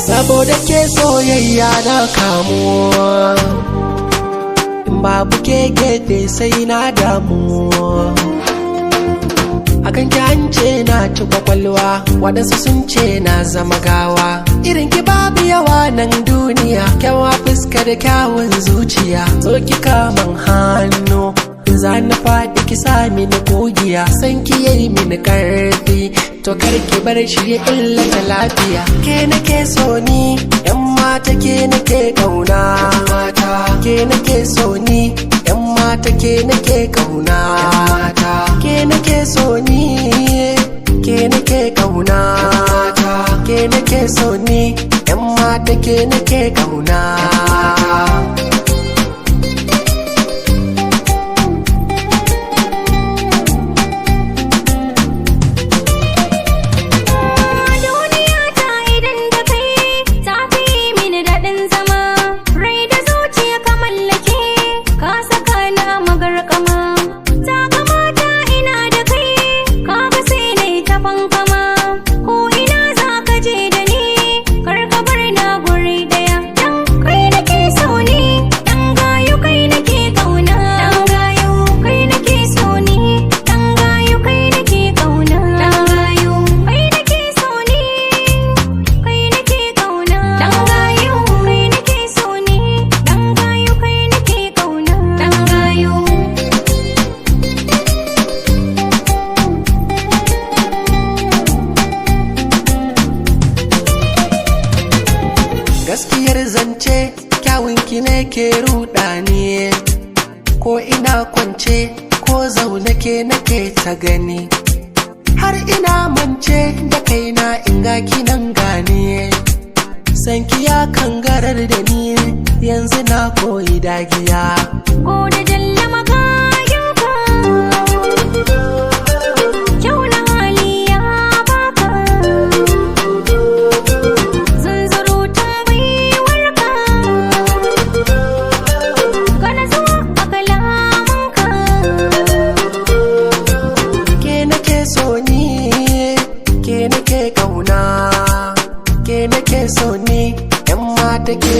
Saboda ke soyayya na kamuwa, in babu ke gefe sai na damu. Akan ki hance na ci kwakwalwa, waɗansu sun ce na zama gawa. Irin ki babu yawa nan duniya, kyawa fuska da kyawun zuciya. So ki kaman hannu, za na faɗi ki sa mini kugiya. San ki yayi mini karfi, to kar ki bar shi ya illata lafiya. Ke nake so ni, yan mata ke nake kauna. Ke nake so ni, yan mata ke nake kauna. Ke nake so ni, ke nake kauna. Ke nake so ni, yan mata ke nake kauna. Gaskiyar zance kyawunki ne ke ruɗa ni, ko ina kwance ko zaune ke nake ta gani. Har ina mance da kaina in ga kinan gane. Sanki ya kangarar da ni, yanzu na koyi dagiya. Ko da jalla magayinka, kyau na hali ya baka. Zunzurutun baiwarka, kana zo a kalamanka. Ke nake so ni, ke nake kauna. Ke nake so ni, yan mata ke